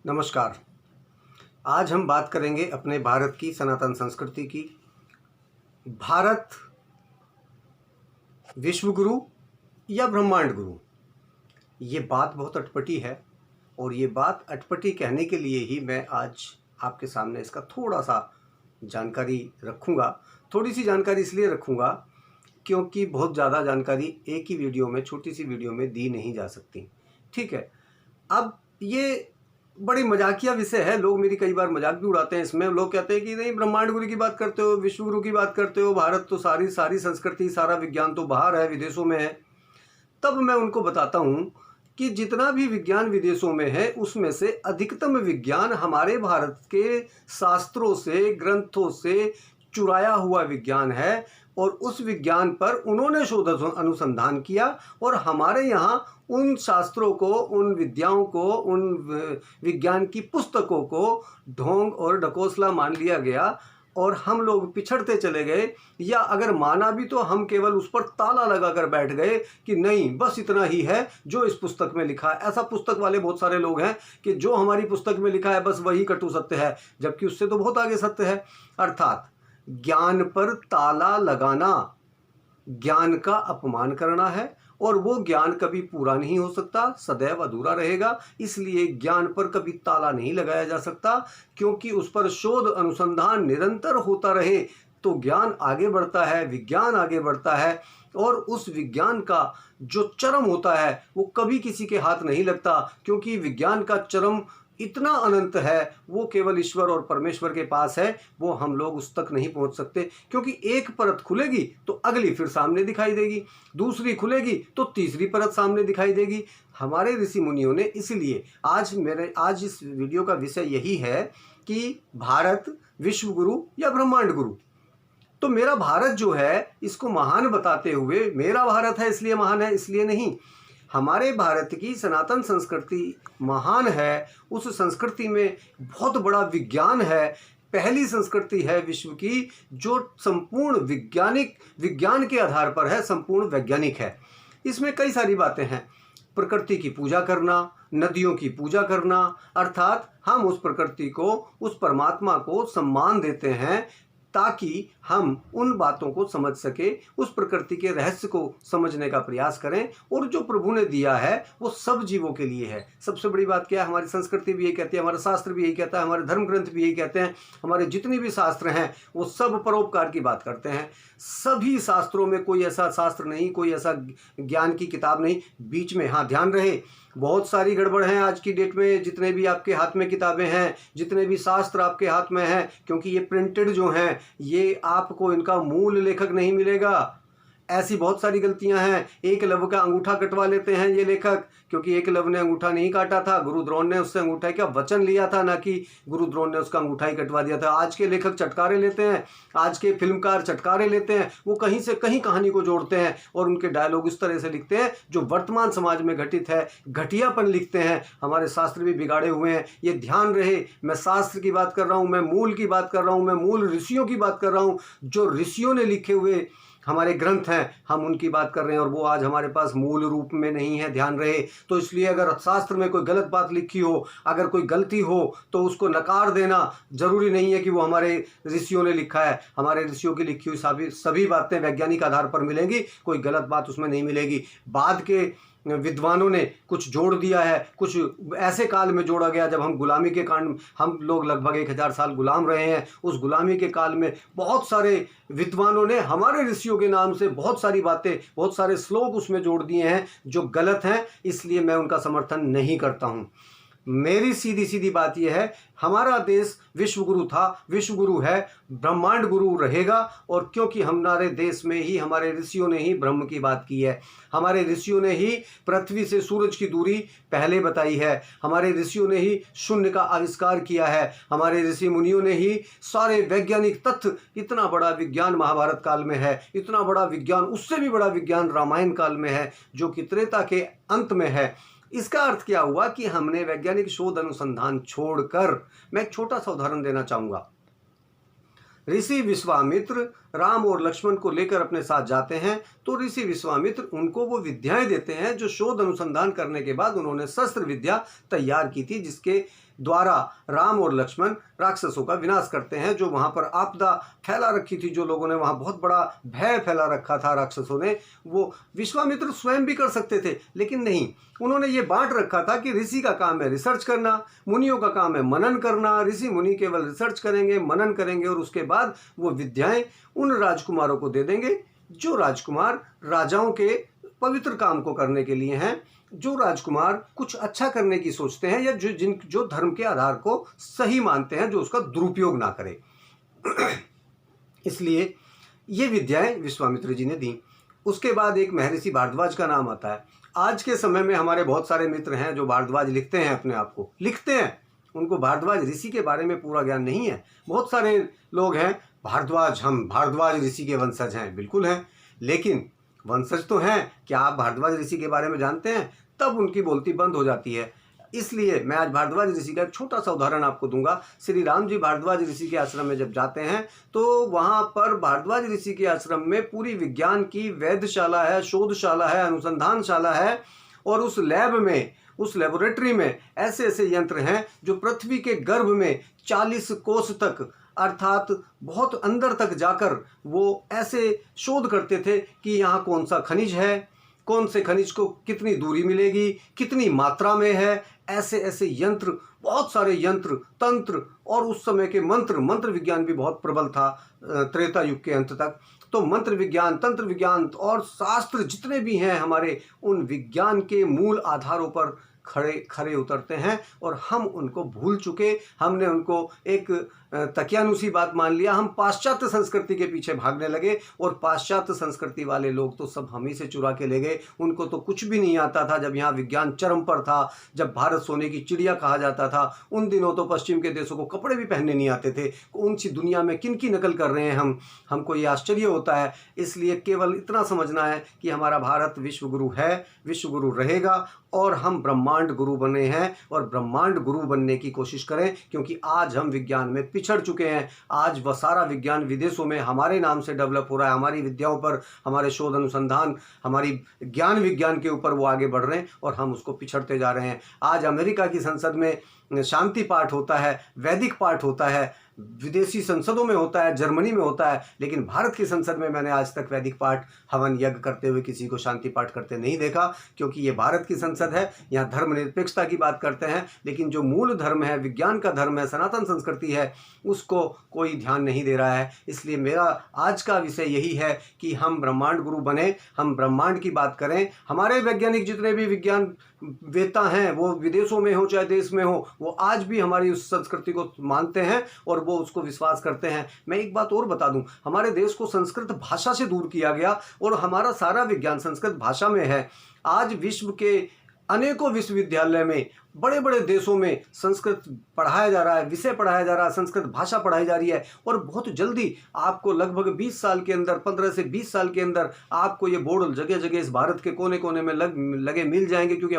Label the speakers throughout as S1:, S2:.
S1: नमस्कार। आज हम बात करेंगे अपने भारत की सनातन संस्कृति की। भारत विश्व गुरु या ब्रह्मांड गुरु, ये बात बहुत अटपटी है और ये बात अटपटी कहने के लिए ही मैं आज आपके सामने इसका थोड़ा सा जानकारी रखूँगा। थोड़ी सी जानकारी इसलिए रखूँगा क्योंकि बहुत ज़्यादा जानकारी एक ही वीडियो में, छोटी सी वीडियो में दी नहीं जा सकती। ठीक है। अब ये बड़ी मजाकिया विषय है। लोग मेरी कई बार मजाक भी उड़ाते हैं इसमें। लोग कहते हैं कि नहीं, ब्रह्मांड गुरु की बात करते हो, विश्व गुरु की बात करते हो, भारत तो सारी संस्कृति, सारा विज्ञान तो बाहर है, विदेशों में है। तब मैं उनको बताता हूँ कि जितना भी विज्ञान विदेशों में है उसमें से अधिकतम विज्ञान हमारे भारत के शास्त्रों से, ग्रंथों से चुराया हुआ विज्ञान है और उस विज्ञान पर उन्होंने शोध अनुसंधान किया और हमारे यहाँ उन शास्त्रों को, उन विद्याओं को, उन विज्ञान की पुस्तकों को ढोंग और ढकोसला मान लिया गया और हम लोग पिछड़ते चले गए, या अगर माना भी तो हम केवल उस पर ताला लगाकर बैठ गए कि नहीं, बस इतना ही है जो इस पुस्तक में लिखा है। ऐसा पुस्तक वाले बहुत सारे लोग हैं कि जो हमारी पुस्तक में लिखा है बस वही कटु सत्य है, जबकि उससे तो बहुत आगे सत्य है। अर्थात ज्ञान पर ताला लगाना ज्ञान का अपमान करना है और वो ज्ञान कभी पूरा नहीं हो सकता, सदैव अधूरा रहेगा। इसलिए ज्ञान पर कभी ताला नहीं लगाया जा सकता, क्योंकि उस पर शोध अनुसंधान निरंतर होता रहे तो ज्ञान आगे बढ़ता है, विज्ञान आगे बढ़ता है और उस विज्ञान का जो चरम होता है वो कभी किसी के हाथ नहीं लगता, क्योंकि विज्ञान का चरम इतना अनंत है, वो केवल ईश्वर और परमेश्वर के पास है। वो हम लोग उस तक नहीं पहुंच सकते, क्योंकि एक परत खुलेगी तो अगली फिर सामने दिखाई देगी, दूसरी खुलेगी तो तीसरी परत सामने दिखाई देगी। हमारे ऋषि मुनियों ने, इसलिए आज इस वीडियो का विषय यही है कि भारत विश्व गुरु या ब्रह्मांड गुरु। तो मेरा भारत जो है, इसको महान बताते हुए, मेरा भारत है इसलिए महान है इसलिए नहीं, हमारे भारत की सनातन संस्कृति महान है। उस संस्कृति में बहुत बड़ा विज्ञान है। पहली संस्कृति है विश्व की जो संपूर्ण विज्ञान के आधार पर है, संपूर्ण वैज्ञानिक है। इसमें कई सारी बातें हैं। प्रकृति की पूजा करना, नदियों की पूजा करना, अर्थात हम उस प्रकृति को, उस परमात्मा को सम्मान देते हैं ताकि हम उन बातों को समझ सके, उस प्रकृति के रहस्य को समझने का प्रयास करें। और जो प्रभु ने दिया है वो सब जीवों के लिए है। सबसे बड़ी बात क्या है, हमारी संस्कृति भी यही कहती है, हमारा शास्त्र भी यही कहता है, हमारे धर्म ग्रंथ भी यही कहते हैं, हमारे जितने भी शास्त्र हैं वो सब परोपकार की बात करते हैं। सभी शास्त्रों में कोई ऐसा शास्त्र नहीं, कोई ऐसा ज्ञान की किताब नहीं। बीच में हाँ ध्यान रहे, बहुत सारी गड़बड़ हैं आज की डेट में। जितने भी आपके हाथ में किताबें हैं, जितने भी शास्त्र आपके हाथ में हैं, क्योंकि ये प्रिंटेड जो हैं, ये आपको इनका मूल लेखक नहीं मिलेगा। ऐसी बहुत सारी गलतियां हैं। एकलव्य का अंगूठा कटवा लेते हैं ये लेखक, क्योंकि एकलव्य ने अंगूठा नहीं काटा था, गुरु द्रोण ने उससे अंगूठा का वचन लिया था, ना कि गुरु द्रोण ने उसका अंगूठा ही कटवा दिया था। आज के लेखक चटकारे लेते हैं, आज के फिल्मकार चटकारे लेते हैं, वो कहीं से कहीं कहानी को जोड़ते हैं और उनके डायलॉग इस तरह से लिखते हैं जो वर्तमान समाज में घटित है, घटियापन लिखते हैं। हमारे शास्त्र भी बिगाड़े हुए हैं, ये ध्यान रहे। मैं शास्त्र की बात कर रहा हूँ, मैं मूल की बात कर रहा हूँ, मैं मूल ऋषियों की बात कर रहा हूँ। जो ऋषियों ने लिखे हुए हमारे ग्रंथ हैं, हम उनकी बात कर रहे हैं और वो आज हमारे पास मूल रूप में नहीं है, ध्यान रहे। तो इसलिए अगर शास्त्र में कोई गलत बात लिखी हो, अगर कोई गलती हो, तो उसको नकार देना जरूरी नहीं है कि वो हमारे ऋषियों ने लिखा है। हमारे ऋषियों की लिखी हुई सभी बातें वैज्ञानिक आधार पर मिलेंगी, कोई गलत बात उसमें नहीं मिलेगी। बाद के विद्वानों ने कुछ जोड़ दिया है, कुछ ऐसे काल में जोड़ा गया जब हम गुलामी के कारण, हम लोग लगभग 1000 साल गुलाम रहे हैं। उस गुलामी के काल में बहुत सारे विद्वानों ने हमारे ऋषियों के नाम से बहुत सारी बातें, बहुत सारे श्लोक उसमें जोड़ दिए हैं जो गलत हैं, इसलिए मैं उनका समर्थन नहीं करता हूँ। मेरी सीधी सीधी बात यह है, हमारा देश विश्व गुरु था, विश्व गुरु है, ब्रह्मांड गुरु रहेगा। और क्योंकि हमारे देश में ही हमारे ऋषियों ने ही ब्रह्म की बात की है, हमारे ऋषियों ने ही पृथ्वी से सूरज की दूरी पहले बताई है, हमारे ऋषियों ने ही शून्य का आविष्कार किया है, हमारे ऋषि मुनियों ने ही सारे वैज्ञानिक तथ्य, इतना बड़ा विज्ञान महाभारत काल में है, इतना बड़ा विज्ञान, उससे भी बड़ा विज्ञान रामायण काल में है, जो कि त्रेता के अंत में है। इसका अर्थ क्या हुआ कि हमने वैज्ञानिक शोध अनुसंधान छोड़कर, मैं एक छोटा सा उदाहरण देना चाहूंगा। ऋषि विश्वामित्र राम और लक्ष्मण को लेकर अपने साथ जाते हैं तो ऋषि विश्वामित्र उनको वो विद्याएं देते हैं जो शोध अनुसंधान करने के बाद उन्होंने शस्त्र विद्या तैयार की थी, जिसके द्वारा राम और लक्ष्मण राक्षसों का विनाश करते हैं। जो वहाँ पर आपदा फैला रखी थी, जो लोगों ने वहाँ बहुत बड़ा भय फैला रखा था राक्षसों ने, वो विश्वामित्र स्वयं भी कर सकते थे, लेकिन नहीं, उन्होंने ये बांट रखा था कि ऋषि का काम है रिसर्च करना, मुनियों का काम है मनन करना। ऋषि मुनि केवल रिसर्च करेंगे, मनन करेंगे और उसके बाद वो विद्याएं उन राजकुमारों को दे देंगे जो राजकुमार राजाओं के पवित्र काम को करने के लिए हैं, जो राजकुमार कुछ अच्छा करने की सोचते हैं या जो धर्म के आधार को सही मानते हैं, जो उसका दुरुपयोग ना करे। इसलिए ये विद्याएं विश्वामित्र जी ने दी। उसके बाद एक महर्षि भारद्वाज का नाम आता है। आज के समय में हमारे बहुत सारे मित्र हैं जो भारद्वाज लिखते हैं, अपने आप को लिखते हैं, उनको भारद्वाज ऋषि के बारे में पूरा ज्ञान नहीं है। बहुत सारे लोग हैं भारद्वाज, हम भारद्वाज ऋषि के वंशज हैं, बिल्कुल हैं, लेकिन वंशज तो हैं, क्या आप भारद्वाज ऋषि के बारे में जानते हैं? तब उनकी बोलती बंद हो जाती है। इसलिए मैं आज भारद्वाज ऋषि का एक छोटा सा उदाहरण आपको दूंगा। श्री राम जी भारद्वाज ऋषि के आश्रम में जब जाते हैं तो वहाँ पर भारद्वाज ऋषि के आश्रम में पूरी विज्ञान की वेधशाला है, शोधशाला है, अनुसंधानशाला है, और उस लैब में, उस लेबोरेटरी में ऐसे ऐसे यंत्र हैं जो पृथ्वी के गर्भ में 40 कोस तक, अर्थात बहुत अंदर तक जाकर वो ऐसे शोध करते थे कि यहाँ कौन सा खनिज है, कौन से खनिज को कितनी दूरी मिलेगी, कितनी मात्रा में है। ऐसे ऐसे यंत्र, बहुत सारे यंत्र, तंत्र, और उस समय के मंत्र विज्ञान भी बहुत प्रबल था त्रेता युग के अंत तक। तो मंत्र विज्ञान, तंत्र विज्ञान और शास्त्र जितने भी हैं हमारे, उन विज्ञान के मूल आधारों पर खड़े उतरते हैं और हम उनको भूल चुके। हमने उनको एक तकियानुसी बात मान लिया। हम पाश्चात्य संस्कृति के पीछे भागने लगे और पाश्चात्य संस्कृति वाले लोग तो सब हम ही से चुरा के ले गए। उनको तो कुछ भी नहीं आता था जब यहाँ विज्ञान चरम पर था, जब भारत सोने की चिड़िया कहा जाता था। उन दिनों तो पश्चिम के देशों को कपड़े भी पहनने नहीं आते थे। उन सी दुनिया में किन की नकल कर रहे हैं हम, हमको ये आश्चर्य होता है। इसलिए केवल इतना समझना है कि हमारा भारत विश्वगुरु है, विश्वगुरु रहेगा, और हम ब्रह्मांड गुरु बने हैं और ब्रह्मांड गुरु बनने की कोशिश करें, क्योंकि आज हम विज्ञान में पिछड़ चुके हैं। आज वह सारा विज्ञान विदेशों में हमारे नाम से डेवलप हो रहा है, हमारी विद्याओं पर, हमारे शोध अनुसंधान, हमारी ज्ञान विज्ञान के ऊपर वो आगे बढ़ रहे हैं और हम उसको पिछड़ते जा रहे हैं। आज अमेरिका की संसद में शांति पाठ होता है, वैदिक पाठ होता है, विदेशी संसदों में होता है, जर्मनी में होता है, लेकिन भारत की संसद में मैंने आज तक वैदिक पाठ, हवन यज्ञ करते हुए किसी को शांति पाठ करते नहीं देखा, क्योंकि ये भारत की संसद है। यहाँ धर्मनिरपेक्षता की बात करते हैं, लेकिन जो मूल धर्म है, विज्ञान का धर्म है, सनातन संस्कृति है, उसको कोई ध्यान नहीं दे रहा है। इसलिए मेरा आज का विषय यही है कि हम ब्रह्मांड गुरु बने, हम ब्रह्मांड की बात करें। हमारे वैज्ञानिक जितने भी विज्ञान वेता हैं, वो विदेशों में हो चाहे देश में हो, वो आज भी हमारी उस संस्कृति को मानते हैं और वो उसको विश्वास करते हैं। मैं एक बात और बता दूं, हमारे देश को संस्कृत भाषा से दूर किया गया और हमारा सारा विज्ञान संस्कृत भाषा में है। आज विश्व के अनेकों विश्वविद्यालय में, बड़े बड़े देशों में संस्कृत पढ़ाया जा रहा है, विषय पढ़ाया जा रहा है, संस्कृत भाषा पढ़ाई जा रही है, और बहुत जल्दी आपको लगभग 20 साल के अंदर, 15 से 20 साल के अंदर आपको ये बोर्ड जगह जगह इस भारत के कोने कोने में लगे मिल जाएंगे। क्योंकि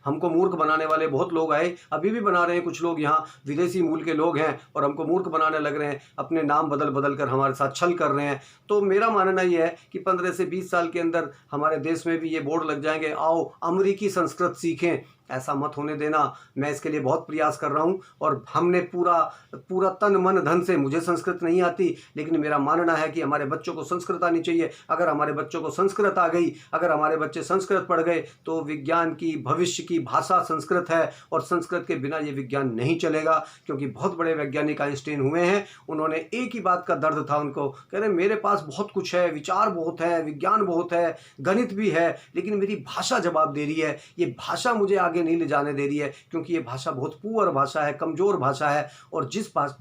S1: हमको मूर्ख बनाने वाले बहुत लोग आए, अभी भी बना रहे हैं। कुछ लोग यहाँ विदेशी मूल के लोग हैं और हमको मूर्ख बनाने लग रहे हैं, अपने नाम बदल बदल कर हमारे साथ छल कर रहे हैं। तो मेरा मानना ये है कि 15 से 20 साल के अंदर हमारे देश में भी ये बोर्ड लग जाएंगे, आओ अमेरिकी संस्कृत सीखें। ऐसा मत होने देना। मैं इसके लिए बहुत प्रयास कर रहा हूँ और हमने पूरा तन मन धन से, मुझे संस्कृत नहीं आती, लेकिन मेरा मानना है कि हमारे बच्चों को संस्कृत आनी चाहिए। अगर हमारे बच्चों को संस्कृत आ गई, अगर हमारे बच्चे संस्कृत पढ़ गए, तो विज्ञान की, भविष्य की भाषा संस्कृत है और संस्कृत के बिना ये विज्ञान नहीं चलेगा। क्योंकि बहुत बड़े वैज्ञानिक आइंस्टीन हुए हैं, उन्होंने एक ही बात का दर्द था उनको, कह रहे मेरे पास बहुत कुछ है, विचार बहुत है, विज्ञान बहुत है, गणित भी है, लेकिन मेरी भाषा जवाब दे रही है, ये भाषा मुझे आगे नहीं ले जाने दे रही है, क्योंकि ये भाषा बहुत पुअर भाषा है, कमजोर भाषा है। और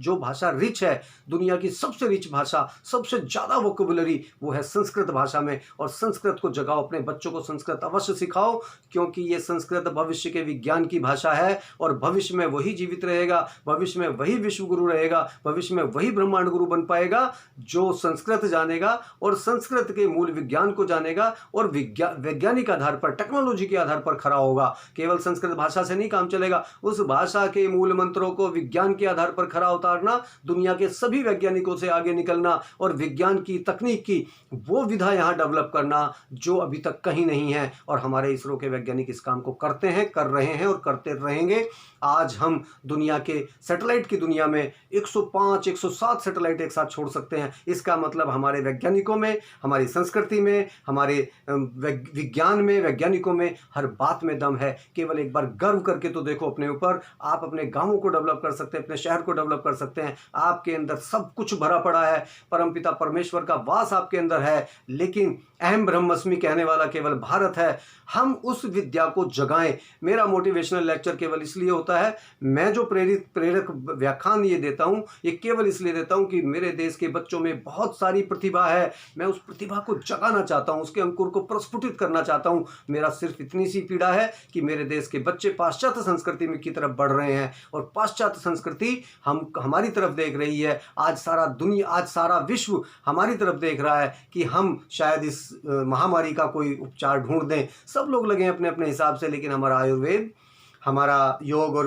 S1: जो भाषा रिच है, दुनिया की सबसे रिच भाषा, सबसे ज्यादा वोकेबुलरी, वो है संस्कृत भाषा में। और संस्कृत को जगाओ, अपने बच्चों को संस्कृत अवश्य सिखाओ, क्योंकि ये संस्कृत भविष्य के विज्ञान की भाषा है और भविष्य में वही जीवित रहेगा, भविष्य में वही विश्व गुरु रहेगा, भविष्य में वही ब्रह्मांड गुरु बन पाएगा जो संस्कृत जानेगा और संस्कृत के मूल विज्ञान को जानेगा और वैज्ञानिक आधार पर, टेक्नोलॉजी के आधार पर खड़ा होगा। केवल संस्कृत भाषा से नहीं काम चलेगा। उस भाषा के मूल मंत्रों को विज्ञान के आधार पर खरा उतारना, दुनिया के सभी वैज्ञानिकों से आगे निकलना और विज्ञान की तकनीक की वो विधा यहाँ डेवलप करना जो अभी तक कहीं नहीं है। और हमारे इसरो के वैज्ञानिक इस काम को करते हैं, कर रहे हैं और करते रहेंगे। आज हम दुनिया के सैटेलाइट की दुनिया में 105 107 सैटेलाइट एक साथ छोड़ सकते हैं। इसका मतलब हमारे वैज्ञानिकों में, हमारी संस्कृति में, हमारे विज्ञान में, वैज्ञानिकों में हर बात में दम है। केवल एक बार गर्व करके तो देखो अपने ऊपर। आप अपने गांवों को डेवलप कर सकते हैं, अपने शहर को डेवलप कर सकते हैं। आपके अंदर सब कुछ भरा पड़ा है, परमपिता परमेश्वर का वास आपके अंदर है। लेकिन अहम ब्रह्मस्मि कहने वाला केवल भारत है। हम उस विद्या को जगाएं। मेरा मोटिवेशनल लेक्चर केवल इसलिए होता है, मैं जो प्रेरक व्याख्यान ये देता हूं, ये केवल इसलिए देता हूं कि मेरे देश के बच्चों में बहुत सारी प्रतिभा है। मैं उस प्रतिभा को जगाना चाहता हूं, उसके अंकुर को प्रस्फुटित करना चाहता हूं। मेरा सिर्फ इतनी सी पीड़ा है कि मेरे देश के बच्चे पाश्चात्य संस्कृति में की तरफ बढ़ रहे हैं और पाश्चात्य संस्कृति हमारी तरफ देख रही है। आज सारा दुनिया, आज सारा विश्व हमारी तरफ देख रहा है कि हम शायद इस महामारी का कोई उपचार ढूंढ दें। सब लोग लगे हैं अपने अपने हिसाब से, लेकिन हमारा आयुर्वेद, हमारा योग और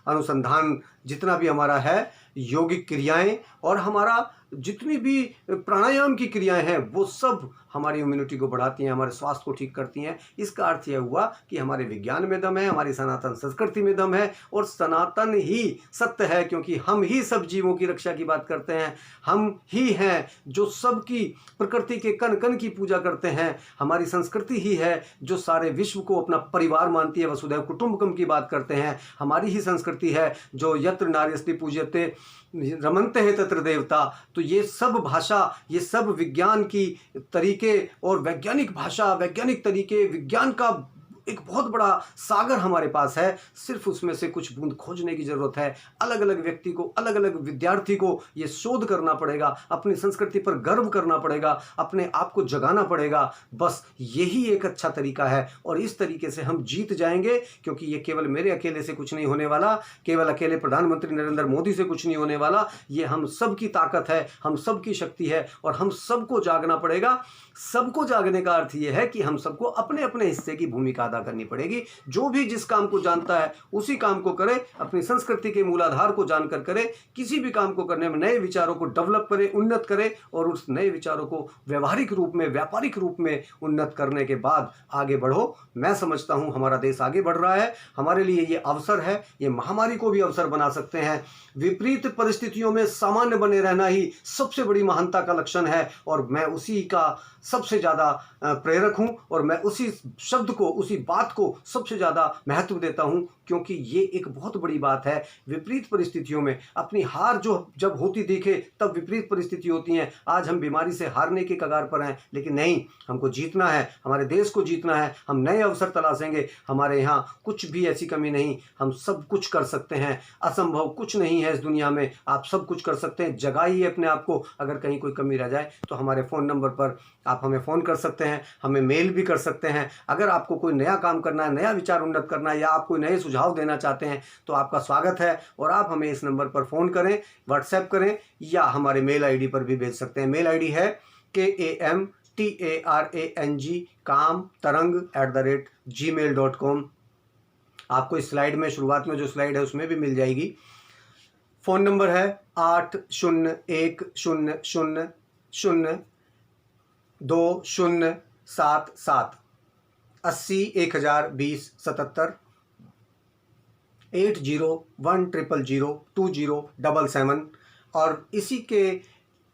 S1: अनुसंधान जितना भी हमारा है, योगिक क्रियाएं और हमारा जितनी भी प्राणायाम की क्रियाएं हैं, वो सब हमारी इम्यूनिटी को बढ़ाती हैं, हमारे स्वास्थ्य को ठीक करती हैं। इसका अर्थ यह हुआ कि हमारे विज्ञान में दम है, हमारी सनातन संस्कृति में दम है और सनातन ही सत्य है, क्योंकि हम ही सब जीवों की रक्षा की बात करते हैं। हम ही हैं जो सबकी प्रकृति के कण कण की पूजा करते हैं। हमारी संस्कृति ही है जो सारे विश्व को अपना परिवार मानती है, वसुधैव कुटुंबकम की बात करते हैं। हमारी ही संस्कृति है जो यत्र नार्यस्ति पूज्यते रमन्ते हैं तत्र देवता। तो ये सब भाषा, ये सब विज्ञान की तरीके और वैज्ञानिक भाषा, वैज्ञानिक तरीके, विज्ञान का एक बहुत बड़ा सागर हमारे पास है। सिर्फ उसमें से कुछ बूंद खोजने की जरूरत है। अलग अलग व्यक्ति को, अलग अलग विद्यार्थी को ये शोध करना पड़ेगा, अपनी संस्कृति पर गर्व करना पड़ेगा, अपने आप को जगाना पड़ेगा। बस यही एक अच्छा तरीका है और इस तरीके से हम जीत जाएंगे, क्योंकि ये केवल मेरे अकेले से कुछ नहीं होने वाला, केवल अकेले प्रधानमंत्री नरेंद्र मोदी से कुछ नहीं होने वाला। ये हम सब की ताकत है, हम सब की शक्ति है और हम सबको जागना पड़ेगा। सबको जागने का अर्थ ये है कि हम सबको अपने अपने हिस्से की भूमिका अदा करनी पड़ेगी। जो भी जिस काम को जानता है उसी काम को करे, अपनी संस्कृति के मूलाधार को जानकर करे। किसी भी काम को करने में नए विचारों को डेवलप करे, उन्नत करे और उस नए विचारों को व्यवहारिक रूप में, व्यापारिक रूप में उन्नत करने के बाद आगे बढ़ो। मैं समझता हूं हमारा देश आगे बढ़ रहा है। हमारे लिए ये अवसर है, ये महामारी को भी अवसर बना सकते हैं। विपरीत परिस्थितियों में सामान्य बने रहना ही सबसे बड़ी महानता का लक्षण है और मैं उसी का सबसे ज़्यादा प्रेरक हूं और मैं उसी शब्द को, उसी बात को सबसे ज़्यादा महत्व देता हूं, क्योंकि ये एक बहुत बड़ी बात है। विपरीत परिस्थितियों में अपनी हार जो जब होती दिखे तब विपरीत परिस्थिति होती हैं। आज हम बीमारी से हारने के कगार पर हैं, लेकिन नहीं, हमको जीतना है, हमारे देश को जीतना है। हम नए अवसर तलाशेंगे। हमारे यहाँ कुछ भी ऐसी कमी नहीं, हम सब कुछ कर सकते हैं। असंभव कुछ नहीं है इस दुनिया में, आप सब कुछ कर सकते हैं। जगाइए अपने आप को। अगर कहीं कोई कमी रह जाए तो हमारे फ़ोन नंबर पर आप हमें फ़ोन कर सकते हैं, हमें मेल भी कर सकते हैं। अगर आपको कोई नया काम करना है, नया विचार उन्नत करना है या आप कोई नए सुझाव देना चाहते हैं तो आपका स्वागत है और आप हमें इस नंबर पर फ़ोन करें, व्हाट्सएप करें या हमारे मेल आईडी पर भी भेज सकते हैं। मेल आईडी है KAMTARANG kamtarang@gmail.com। आपको इस स्लाइड में, शुरुआत में जो स्लाइड है उसमें भी मिल जाएगी। फ़ोन नंबर है 8010002077 80102077 8010002077 और इसी के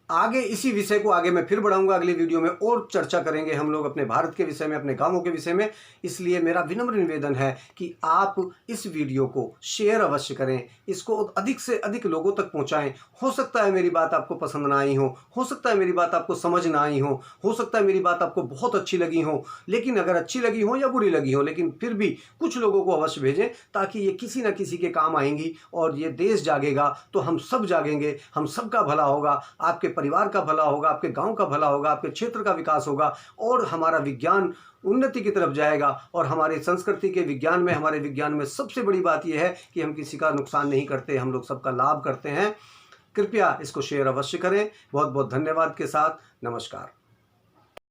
S1: आगे, इसी विषय को आगे मैं फिर बढ़ाऊंगा अगली वीडियो में और चर्चा करेंगे हम लोग अपने भारत के विषय में, अपने गांवों के विषय में। इसलिए मेरा विनम्र निवेदन है कि आप इस वीडियो को शेयर अवश्य करें, इसको अधिक से अधिक लोगों तक पहुंचाएं। हो सकता है मेरी बात आपको पसंद ना आई हो सकता है मेरी बात आपको समझ ना आई हो सकता है मेरी बात आपको बहुत अच्छी लगी हो, लेकिन अगर अच्छी लगी हो या बुरी लगी हो, लेकिन फिर भी कुछ लोगों को अवश्य भेजें ताकि ये किसी न किसी के काम आएंगी और ये देश जागेगा तो हम सब जागेंगे, हम सबका भला होगा, आपके परिवार का भला होगा, आपके गांव का भला होगा, आपके क्षेत्र का विकास होगा और हमारा विज्ञान उन्नति की तरफ जाएगा। और हमारे संस्कृति के विज्ञान में, हमारे विज्ञान में सबसे बड़ी बात यह है कि हम किसी का नुकसान नहीं करते, हम लोग सबका लाभ करते हैं। कृपया इसको शेयर अवश्य करें। बहुत बहुत धन्यवाद के साथ नमस्कार।